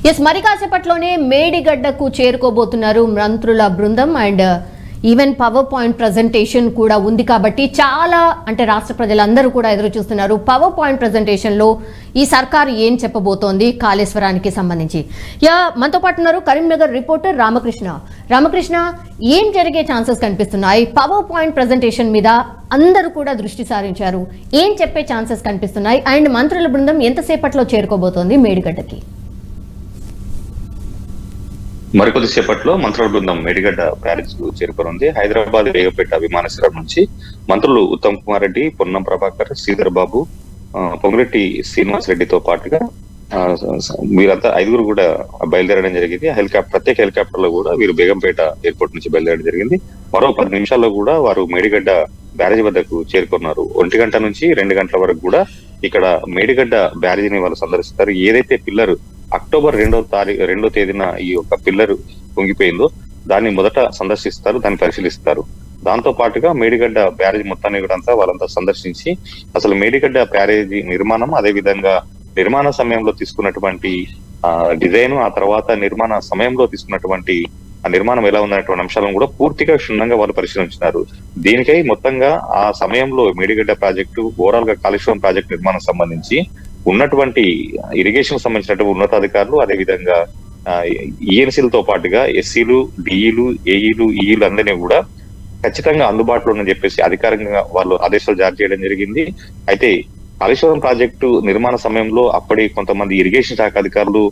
Yes, మరి కాసేపట్లోనే మేడిగడ్డకు చేరుకోబోతున్నారు మంత్రుల బృందం and even power point presentation కూడా ఉంది కాబట్టి చాలా రాష్ట్ర ప్రజలందరూ కూడా ఎదురు చూస్తున్నారు. పవర్ పాయింట్ ప్రజెంటేషన్ లో ఈ సర్కారు ఏం చెప్పబోతోంది కాళేశ్వరానికి సంబంధించి. మనతో పాటు ఉన్నారు కరీంనగర్ రిపోర్టర్ రామకృష్ణ. ఏం జరిగే ఛాన్సెస్ కనిపిస్తున్నాయి? పవర్ పాయింట్ ప్రజెంటేషన్ మీద అందరూ కూడా దృష్టి సారించారు. ఏం చెప్పే ఛాన్సెస్ కనిపిస్తున్నాయి అండ్ మంత్రుల బృందం ఎంతసేపట్లో చేరుకోబోతోంది మేడిగడ్డకి? మరికొద్దిసేపట్లో మంత్రుల బృందం మేడిగడ్డ బ్యారేజ్ కు చేరుకోనుంది. హైదరాబాద్ రేగపేట విమానాశ్రయం నుంచి మంత్రులు ఉత్తమ్ కుమార్ రెడ్డి, పొన్నం ప్రభాకర్, శ్రీధర్ బాబు, పొంగురెడ్డి శ్రీనివాస్ రెడ్డితో పాటుగా వీరంతా 5 కూడా బయలుదేరడం జరిగింది. ప్రత్యేక హెలికాప్టర్ లో కూడా వీరు బేగంపేట ఎయిర్పోర్ట్ నుంచి బయలుదేరడం జరిగింది. మరో 10 నిమిషాల్లో కూడా వారు మేడిగడ్డ బ్యారేజ్ వద్దకు చేరుకున్నారు. 1 గంట నుంచి 2 గంటల వరకు కూడా ఇక్కడ మేడిగడ్డ బ్యారేజ్ ని వాళ్ళు సందర్శిస్తారు. ఏదైతే పిల్లర్ అక్టోబర్ 2వ తేదీన ఈ యొక్క పిల్లర్ పొంగిపోయిందో దాన్ని మొదట సందర్శిస్తారు, దాన్ని పరిశీలిస్తారు. దాంతో పాటుగా మేడిగడ్డ బ్యారేజ్ మొత్తాన్ని కూడా వాళ్ళంతా సందర్శించి అసలు మేడిగడ్డ బ్యారేజీ నిర్మాణం, అదే విధంగా నిర్మాణ సమయంలో తీసుకున్నటువంటి డిజైన్, ఆ తర్వాత నిర్మాణ సమయంలో తీసుకున్నటువంటి ఆ నిర్మాణం ఎలా ఉందనేటువంటి అంశాలను కూడా పూర్తిగా క్షుణ్ణంగా వాళ్ళు పరిశీలించినారు. దీనికై మొత్తంగా ఆ సమయంలో మేడిగడ్డ ప్రాజెక్టు ఓవరాల్ గా కాళేశ్వరం ప్రాజెక్టు నిర్మాణం సంబంధించి ఉన్నటువంటి ఇరిగేషన్ సంబంధించినటువంటి ఉన్నతాధికారులు, అదే విధంగా ఈఎన్సీలతో పాటుగా ఎస్సీలు, డిఈలు, ఏఈలు, ఈఈలు అందరినీ కూడా ఖచ్చితంగా అందుబాటులో ఉందని చెప్పేసి అధికారికంగా వాళ్ళు ఆదేశాలు జారీ చేయడం జరిగింది. అయితే కాళేశ్వరం ప్రాజెక్టు నిర్మాణ సమయంలో అప్పటి కొంతమంది ఇరిగేషన్ శాఖ అధికారులు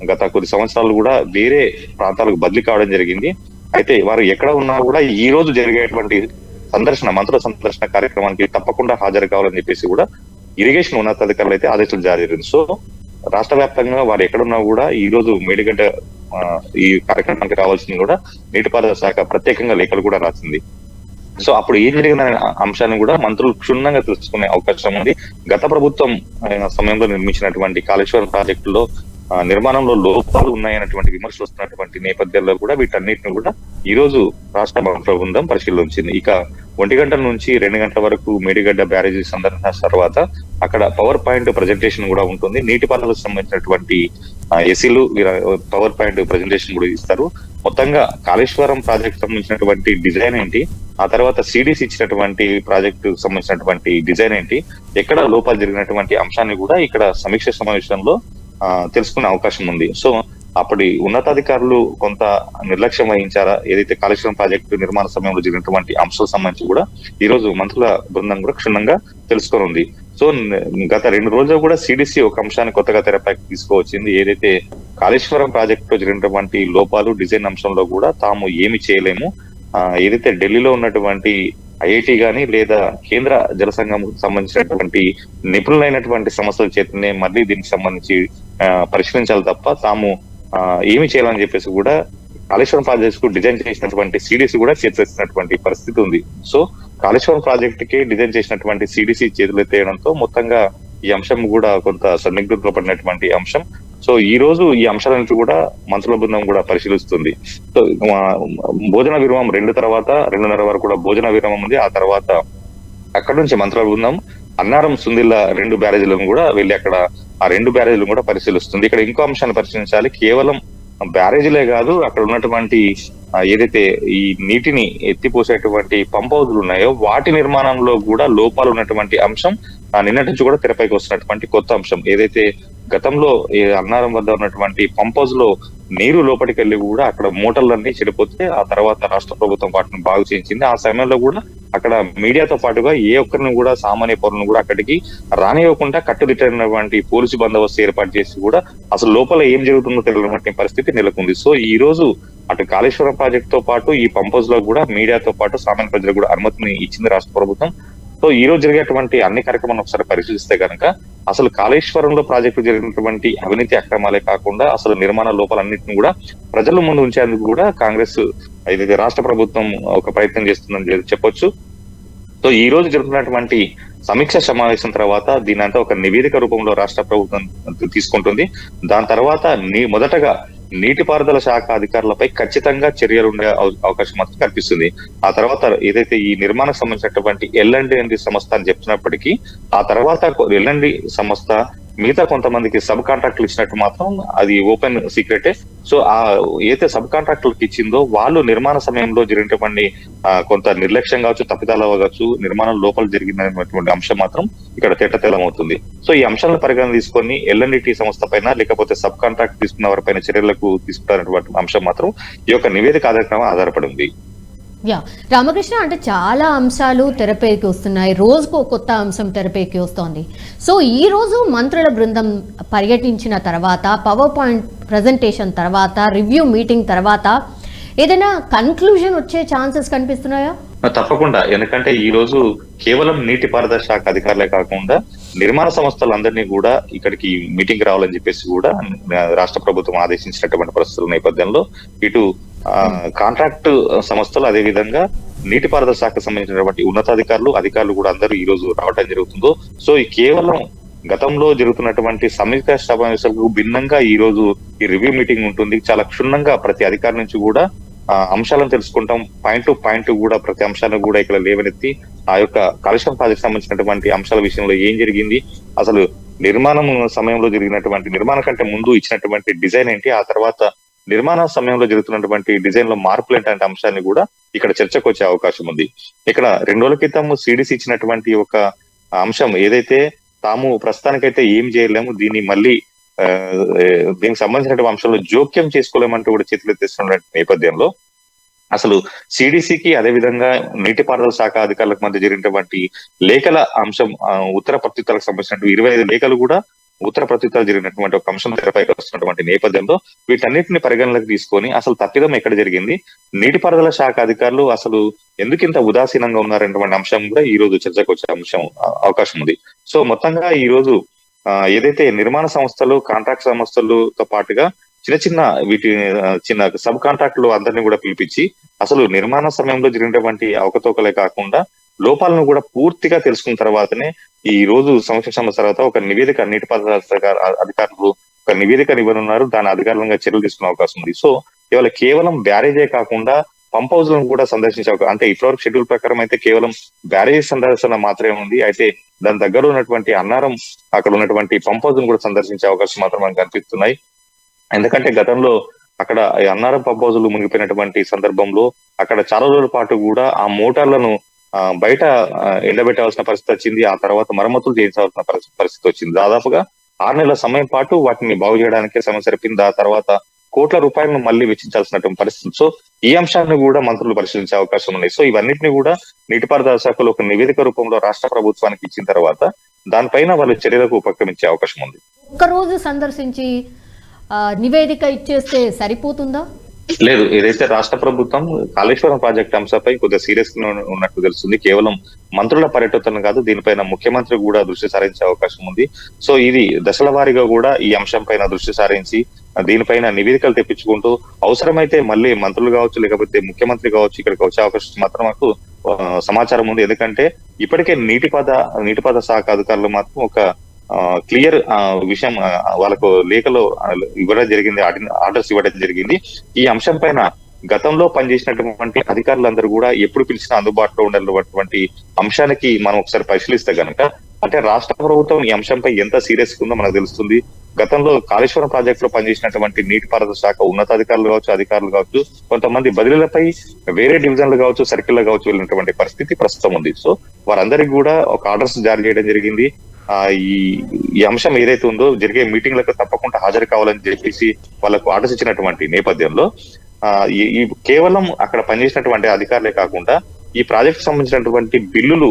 గత కొద్ది సంవత్సరాలు కూడా వేరే ప్రాంతాలకు బదిలీ కావడం జరిగింది. అయితే వారు ఎక్కడ ఉన్నా కూడా ఈ రోజు జరిగేటువంటి మంత్రుల సందర్శన కార్యక్రమానికి తప్పకుండా హాజరు కావాలని చెప్పేసి కూడా ఇరిగేషన్ ఉన్నతాధికారులు అయితే ఆదేశాలు జారీ చేసింది. సో రాష్ట్ర వ్యాప్తంగా వారు ఎక్కడున్నా కూడా ఈ రోజు మేడిగడ్డ ఈ కార్యక్రమానికి రావాల్సింది కూడా నీటిపారుదల శాఖ ప్రత్యేకంగా లేఖలు కూడా రాసింది. సో అప్పుడు ఏం జరిగిన అంశాన్ని కూడా మంత్రులు క్షుణ్ణంగా తెలుసుకునే అవకాశం ఉంది. గత ప్రభుత్వం సమయంలో నిర్మించినటువంటి కాళేశ్వరం ప్రాజెక్టులో నిర్మాణంలో లోపాలు ఉన్నాయన్నటువంటి విమర్శలు వస్తున్నటువంటి నేపథ్యంలో కూడా వీటన్నిటిని కూడా ఈ రోజు రాష్ట్ర మంత్రుల బృందం పరిశీలించింది. ఇక 1 గంట నుంచి 2 గంటల వరకు మేడిగడ్డ బ్యారేజీ సందర్శన తర్వాత అక్కడ పవర్ పాయింట్ ప్రజెంటేషన్ కూడా ఉంటుంది. నీటిపారుదలకు సంబంధించినటువంటి ఎస్సీలు పవర్ పాయింట్ ప్రజెంటేషన్ కూడా ఇస్తారు. మొత్తంగా కాళేశ్వరం ప్రాజెక్ట్ సంబంధించినటువంటి డిజైన్ ఏంటి, ఆ తర్వాత సిడిసి ఇచ్చినటువంటి ప్రాజెక్టు సంబంధించినటువంటి డిజైన్ ఏంటి, ఎక్కడ లోపాలు జరిగినటువంటి అంశాన్ని కూడా ఇక్కడ సమీక్ష సమావేశంలో తెలుసుకునే అవకాశం ఉంది. సో అప్పటి ఉన్నతాధికారులు కొంత నిర్లక్ష్యం వహించారా, ఏదైతే కాళేశ్వరం ప్రాజెక్టు నిర్మాణ సమయంలో జరిగినటువంటి అంశాలకు సంబంధించి కూడా ఈ రోజు మంత్రుల బృందం కూడా క్షుణ్ణంగా తెలుసుకోనుంది. సో గత 2 రోజులు కూడా సిడిసి ఒక అంశాన్ని కొత్తగా తెరపైకి తీసుకువచ్చింది. ఏదైతే కాళేశ్వరం ప్రాజెక్టులో జరిగినటువంటి లోపాలు, డిజైన్ అంశంలో కూడా తాము ఏమి చేయలేము, ఏదైతే ఢిల్లీలో ఉన్నటువంటి ఐఐటి గాని లేదా కేంద్ర జల సంఘం సంబంధించినటువంటి నిపుణులైనటువంటి సంస్థల చేతనే మళ్ళీ దీనికి సంబంధించి పరిశీలించాలి తప్ప తాము ఏమి చేయాలని చెప్పేసి కూడా కాళేశ్వరం ప్రాజెక్ట్ కు డిజైన్ చేసినటువంటి సిడిసి కూడా చేతులెత్తినటువంటి పరిస్థితి ఉంది. సో కాళేశ్వరం ప్రాజెక్ట్ కి డిజైన్ చేసినటువంటి సిడిసి చేతులెత్తేయడంతో మొత్తంగా ఈ అంశం కూడా కొంత సందిగ్ధతలో పడినటువంటి అంశం. సో ఈ రోజు ఈ అంశాలను కూడా మంత్రుల బృందం కూడా పరిశీలిస్తుంది. సో భోజన విరామం 2 తర్వాత 2:30 వరకు కూడా భోజన విరామం ఉంది. ఆ తర్వాత అక్కడ నుంచి మంత్రుల బృందం అన్నారం, సుందిల్ల 2 బ్యారేజీలను కూడా వెళ్ళి అక్కడ ఆ 2 బ్యారేజీలను కూడా పరిశీలిస్తుంది. ఇక్కడ ఇంకో అంశాన్ని పరిశీలించాలి. కేవలం బ్యారేజీలే కాదు, అక్కడ ఉన్నటువంటి ఏదైతే ఈ నీటిని ఎత్తిపోసేటువంటి పంప్ హౌజులు ఉన్నాయో వాటి నిర్మాణంలో కూడా లోపాలు ఉన్నటువంటి అంశం నిన్నటి నుంచి కూడా తెరపైకి వస్తున్నటువంటి కొత్త అంశం. ఏదైతే గతంలో అన్నారం వద్ద ఉన్నటువంటి పంప్ హౌస్ లో నీరు లోపలికి వెళ్ళి కూడా అక్కడ మోటార్లన్నీ చెడిపోతే ఆ తర్వాత రాష్ట్ర ప్రభుత్వం వాటిని బాగు చేయించింది. ఆ సమయంలో కూడా అక్కడ మీడియాతో పాటుగా ఏ ఒక్కరిని కూడా సామాన్య పౌరులను కూడా అక్కడికి రానివ్వకుండా కట్టుదిట్టమైనటువంటి పోలీసు బందోబస్తు ఏర్పాటు చేసి కూడా అసలు లోపల ఏం జరుగుతుందో తెలియనటువంటి పరిస్థితి నెలకొంది. సో ఈ రోజు అటు కాళేశ్వరం ప్రాజెక్ట్ తో పాటు ఈ పంప్ హౌస్ లో కూడా మీడియాతో పాటు సామాన్య ప్రజలకు కూడా అనుమతిని ఇచ్చింది రాష్ట్ర ప్రభుత్వం. సో ఈ రోజు జరిగేటువంటి అన్ని కార్యక్రమాలను ఒకసారి పరిశీలిస్తే కనుక అసలు కాళేశ్వరంలో ప్రాజెక్టు జరిగినటువంటి అవినీతి అక్రమాలే కాకుండా అసలు నిర్మాణ లోపాలన్నింటినీ కూడా ప్రజల ముందు ఉంచేందుకు కూడా కాంగ్రెస్ ఏదైతే రాష్ట్ర ప్రభుత్వం ఒక ప్రయత్నం చేస్తుందని చెప్పొచ్చు. సో ఈ రోజు జరుగుతున్నటువంటి సమీక్ష సమావేశం తర్వాత దీని అంతా ఒక నివేదిక రూపంలో రాష్ట్ర ప్రభుత్వం తీసుకుంటుంది. దాని తర్వాత మొదటగా నీటిపారుదల శాఖ అధికారులపై ఖచ్చితంగా చర్యలు ఉండే అవకాశం మాత్రం కనిపిస్తుంది. ఆ తర్వాత ఏదైతే ఈ నిర్మాణానికి సంబంధించినటువంటి ఎల్ఎండి సంస్థ అని చెప్తున్నప్పటికీ ఆ తర్వాత ఎల్ఎండి సంస్థ మిగతా కొంతమందికి సబ్ కాంట్రాక్టులు ఇచ్చినట్టు మాత్రం అది ఓపెన్ సీక్రెటే. సో ఆ ఏదైతే సబ్ కాంట్రాక్టులకు ఇచ్చిందో వాళ్ళు నిర్మాణ సమయంలో జరిగినటువంటి కొంత నిర్లక్ష్యం కావచ్చు, తప్పిదాలు కావచ్చు, నిర్మాణం లోపల జరిగినటువంటి అంశం మాత్రం ఇక్కడ తేటతెల్లమవుతుంది. సో ఈ అంశాలను పరిగణన తీసుకొని ఎల్ఎన్డిటి సంస్థ పైన లేకపోతే సబ్ కాంట్రాక్ట్ తీసుకున్న వారిపైన చర్యలకు తీసుకుంటున్నటువంటి అంశం మాత్రం ఈ యొక్క నివేదిక ఆధారపడి ఉంది. యా రామకృష్ణ, అంటే చాలా అంశాలు తెరపైకి వస్తున్నాయి, రోజుకు కొత్త అంశం తెరపైకి వస్తోంది. సో ఈ రోజు మంత్రుల బృందం పర్యటించిన తర్వాత, పవర్ పాయింట్ ప్రజెంటేషన్ తర్వాత, రివ్యూ మీటింగ్ తర్వాత ఏదైనా కన్క్లూజన్ వచ్చే ఛాన్సెస్ కనిపిస్తున్నాయా? తప్పకుండా. ఎందుకంటే ఈ రోజు కేవలం నీటిపారుదల శాఖ అధికారులే కాకుండా నిర్మాణ సంస్థలందరినీ కూడా ఇక్కడికి మీటింగ్ రావాలని చెప్పేసి కూడా రాష్ట్ర ప్రభుత్వం ఆదేశించినటువంటి పరిస్థితుల నేపథ్యంలో ఇటు కాంట్రాక్ట్ సంస్థలు, అదే విధంగా నీటిపారుదల శాఖకు సంబంధించినటువంటి అధికారులు కూడా అందరూ ఈ రోజు రావడం జరుగుతుందో. సో ఈ కేవలం గతంలో జరుగుతున్నటువంటి సమీక్ష సమావేశాలకు భిన్నంగా ఈ రోజు ఈ రివ్యూ మీటింగ్ ఉంటుంది. చాలా క్షుణ్ణంగా ప్రతి అధికారి నుంచి కూడా అంశాలను తెలుసుకుంటాం. పాయింట్ టు పాయింట్ కూడా ప్రతి అంశాలను కూడా ఇక్కడ లేవనెత్తి ఆ యొక్క కాలుష్యం ప్రాజెక్ట్ సంబంధించినటువంటి అంశాల విషయంలో ఏం జరిగింది, అసలు నిర్మాణం సమయంలో జరిగినటువంటి నిర్మాణం కంటే ముందు ఇచ్చినటువంటి డిజైన్ ఏంటి, ఆ తర్వాత నిర్మాణ సమయంలో జరుగుతున్నటువంటి డిజైన్ లో మార్పులు ఏంటంటే అంశాన్ని కూడా ఇక్కడ చర్చకు వచ్చే అవకాశం ఉంది. ఇక్కడ 2 రోజుల క్రితం సిడిసి ఇచ్చినటువంటి ఒక అంశం ఏదైతే తాము ప్రస్తుతానికైతే ఏం చేయలేము, దీన్ని మళ్ళీ దీనికి సంబంధించినటువంటి అంశంలో జోక్యం చేసుకోలేమంటూ కూడా చేతులు ఎత్తేస్తున్న నేపథ్యంలో అసలు సిడిసికి అదే విధంగా నీటిపారుదల శాఖ అధికారులకు మధ్య జరిగినటువంటి లేఖల అంశం, ఉత్తర ప్రత్యుత్తరాలకు సంబంధించినటువంటి 25 లేఖలు కూడా ఉత్తర ప్రత్యుత్తరాలు జరిగినటువంటి ఒక అంశం తెరపైకి వస్తున్నటువంటి నేపథ్యంలో వీటన్నిటిని పరిగణలోకి తీసుకొని అసలు తప్పిదం ఎక్కడ జరిగింది, నీటిపారుదల శాఖ అధికారులు అసలు ఎందుకు ఇంత ఉదాసీనంగా ఉన్నారనేటువంటి అంశం కూడా ఈ రోజు చర్చకు వచ్చే అవకాశం ఉంది. సో మొత్తంగా ఈ రోజు ఏదైతే నిర్మాణ సంస్థలు, కాంట్రాక్ట్ సంస్థలతో పాటుగా చిన్న సబ్ కాంట్రాక్టులు అందరినీ కూడా పిలిపించి అసలు నిర్మాణ సమయంలో జరిగినటువంటి అవకతవకలే కాకుండా లోపాలను కూడా పూర్తిగా తెలుసుకున్న తర్వాతనే ఈ రోజు సంవత్సరం తర్వాత ఒక నివేదిక నీటిపారుదల అధికారులు ఒక నివేదిక ఇవ్వనున్నారు. దాని అధికారులంగా చర్యలు తీసుకునే అవకాశం ఉంది. సో ఇవాళ కేవలం బ్యారేజే కాకుండా పంప్ హౌస్ లను కూడా సందర్శించే అంటే ఇప్పటివరకు షెడ్యూల్ ప్రకారం అయితే కేవలం బ్యారేజ్ సందర్శన మాత్రమే ఉంది. అయితే దాని దగ్గర ఉన్నటువంటి అన్నారం, అక్కడ ఉన్నటువంటి పంప్ హౌస్ ను కూడా సందర్శించే అవకాశం మాత్రం మనకు కనిపిస్తున్నాయి. ఎందుకంటే గతంలో అక్కడ అన్నారం పంప్ హౌజులు మునిగిపోయినటువంటి సందర్భంలో అక్కడ చాలా రోజుల పాటు కూడా ఆ మోటార్లను బయట ఎండబెట్టాల్సిన పరిస్థితి వచ్చింది. ఆ తర్వాత మరమ్మతులు చేయించాల్సిన పరిస్థితి వచ్చింది. దాదాపుగా 6 నెలల సమయం పాటు వాటిని బాగు చేయడానికే సమయం సరిపోయింది. ఆ తర్వాత కోట్ల రూపాయలను మళ్ళీ వెచ్చించాల్సినటువంటి పరిస్థితి. సో ఈ అంశాన్ని కూడా మంత్రులు పరిశీలించే అవకాశం ఉన్నాయి. సో ఇవన్నింటినీ కూడా నీటిపారుదల శాఖలో ఒక నివేదిక రూపంలో రాష్ట్ర ప్రభుత్వానికి ఇచ్చిన తర్వాత దానిపైన వాళ్ళు చర్యలకు ఉపక్రమించే అవకాశం ఉంది. ఒక్కరోజు సందర్శించి నివేదిక ఇచ్చేస్తే సరిపోతుందా? లేదు, ఏదైతే రాష్ట్ర ప్రభుత్వం కాళేశ్వరం ప్రాజెక్ట్ అంశంపై కొద్దిగా సీరియస్ గా ఉన్నట్టు తెలుస్తుంది. కేవలం మంత్రుల పర్యటన కాదు, దీనిపైన ముఖ్యమంత్రి కూడా దృష్టి సారించే అవకాశం ఉంది. సో ఇది దశల వారీగా కూడా ఈ అంశం పైన దృష్టి సారించి దీనిపైన నివేదికలు తెప్పించుకుంటూ అవసరమైతే మళ్ళీ మంత్రులు కావచ్చు లేకపోతే ముఖ్యమంత్రి కావచ్చు ఇక్కడికి వచ్చే అవకాశం మాత్రం మాకు సమాచారం ఉంది. ఎందుకంటే ఇప్పటికే నీటిపారుదల శాఖ అధికారులు మాత్రం ఒక క్లియర్ విషయం వాళ్ళకు లేఖలో ఇవ్వడం జరిగింది, ఆర్డర్స్ ఇవ్వడం జరిగింది. ఈ అంశం పైన గతంలో పనిచేసినటువంటి అధికారులందరూ కూడా ఎప్పుడు పిలిచినా అందుబాటులో ఉండేటువంటి అంశానికి మనం ఒకసారి పరిశీలిస్తే గనక అంటే రాష్ట్ర ప్రభుత్వం ఈ అంశంపై ఎంత సీరియస్ ఉందో మనకు తెలుస్తుంది. గతంలో కాళేశ్వరం ప్రాజెక్ట్ లో పనిచేసినటువంటి నీటిపారుదల శాఖ ఉన్నతాధికారులు కావచ్చు, అధికారులు కావచ్చు, కొంతమంది బదిలీలపై వేరే డివిజన్లు కావచ్చు, సర్కిల్ కావచ్చు వెళ్ళినటువంటి పరిస్థితి ప్రస్తుతం ఉంది. సో వారందరికీ కూడా ఒక ఆర్డర్స్ జారీ చేయడం జరిగింది. ఈ అంశం ఏదైతే ఉందో జరిగే మీటింగ్లకు తప్పకుండా హాజరు కావాలని చెప్పేసి వాళ్ళకు ఆర్డర్స్ ఇచ్చినటువంటి నేపథ్యంలో ఈ కేవలం అక్కడ పనిచేసినటువంటి అధికారులే కాకుండా ఈ ప్రాజెక్ట్ సంబంధించినటువంటి బిల్లులు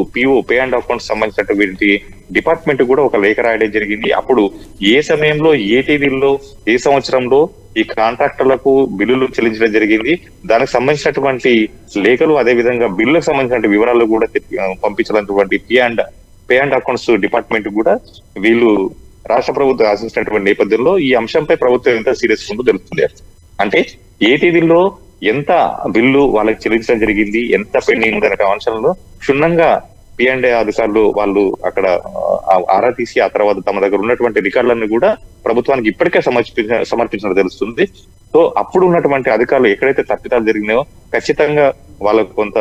పే అండ్ అకౌంట్స్ సంబంధించినటువంటి డిపార్ట్మెంట్ కూడా ఒక లేఖ రాయడం జరిగింది. అప్పుడు ఏ సమయంలో, ఏ తేదీల్లో, ఏ సంవత్సరంలో ఈ కాంట్రాక్టర్లకు బిల్లులు చెల్లించడం జరిగింది, దానికి సంబంధించినటువంటి లేఖలు అదే విధంగా బిల్లులకు సంబంధించిన వివరాలు కూడా పంపించినటువంటి పే అండ్ అకౌంట్స్ డిపార్ట్మెంట్ కూడా వీళ్ళు రాష్ట్ర ప్రభుత్వం ఆశించినటువంటి నేపథ్యంలో ఈ అంశంపై ప్రభుత్వం ఎంత సీరియస్ ఉందో తెలుస్తుంది. అంటే ఏ తేదీలో ఎంత బిల్లు వాళ్ళకి చెల్లించడం జరిగింది, ఎంత పెండింగ్ అనే అంశంలో క్షుణ్ణంగా P&A అధికారులు వాళ్ళు అక్కడ ఆరా తీసి ఆ తర్వాత తమ దగ్గర ఉన్నటువంటి రికార్డులను కూడా ప్రభుత్వానికి ఇప్పటికే సమర్పించడం తెలుస్తుంది. సో అప్పుడు ఉన్నటువంటి అధికారులు ఎక్కడైతే తప్పిదాలు జరిగినాయో ఖచ్చితంగా వాళ్ళకు కొంత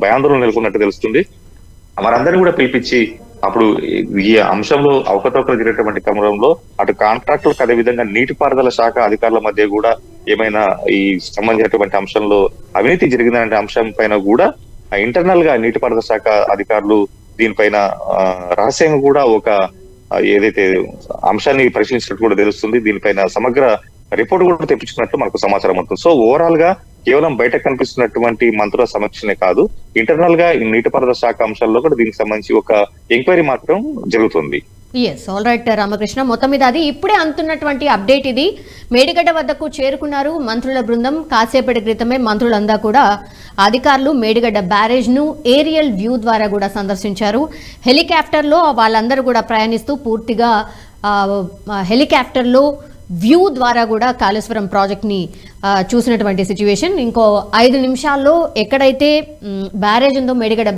భయాందోళన నెలకొన్నట్టు తెలుస్తుంది. వారందరినీ కూడా పిలిపించి అప్పుడు ఈ అంశంలో అవకతవకలు జరిగేటువంటి క్రమంలో అటు కాంట్రాక్టులకు అదే విధంగా నీటిపారుదల శాఖ అధికారుల మధ్య కూడా ఏమైనా ఈ సంబంధించినటువంటి అంశంలో అవినీతి జరిగిందనే అంశం పైన కూడా ఇంటర్నల్ గా నీటిపారుదల శాఖ అధికారులు దీనిపైన రహస్యంగా కూడా ఒక ఏదైతే అంశాన్ని పరిశీలించినట్టు కూడా తెలుస్తుంది. దీనిపైన సమగ్ర రిపోర్ట్ కూడా తెప్పించుకున్నట్లు మనకు సమాచారం అవుతుంది. సో ఓవరాల్ గా కేవలం బయట కనిపిస్తున్నటువంటి మంత్రుల సమీక్షనే కాదు, ఇంటర్నల్ గా ఈ నీటిపారుదల శాఖ అంశాల్లో కూడా దీనికి సంబంధించి ఒక ఎంక్వైరీ మాత్రం జరుగుతుంది. ఎస్, ఆల్ రైట్ రామకృష్ణ, మొత్తం మీద అది ఇప్పుడే అందుతున్నటువంటి అప్డేట్ ఇది. మేడిగడ్డ వద్దకు చేరుకున్నారు మంత్రుల బృందం. కాసేపటి క్రితమే మంత్రులంతా కూడా అధికారులు మేడిగడ్డ బ్యారేజ్ ను ఏరియల్ వ్యూ ద్వారా కూడా సందర్శించారు. హెలికాప్టర్లో వాళ్ళందరూ కూడా ప్రయాణిస్తూ పూర్తిగా హెలికాప్టర్లో వ్యూ ద్వారా కూడా కాళేశ్వరం ప్రాజెక్ట్ని చూసినటువంటి సిచ్యువేషన్. ఇంకో 5 నిమిషాల్లో ఎక్కడైతే బ్యారేజ్ ఉందో మేడిగడ్డ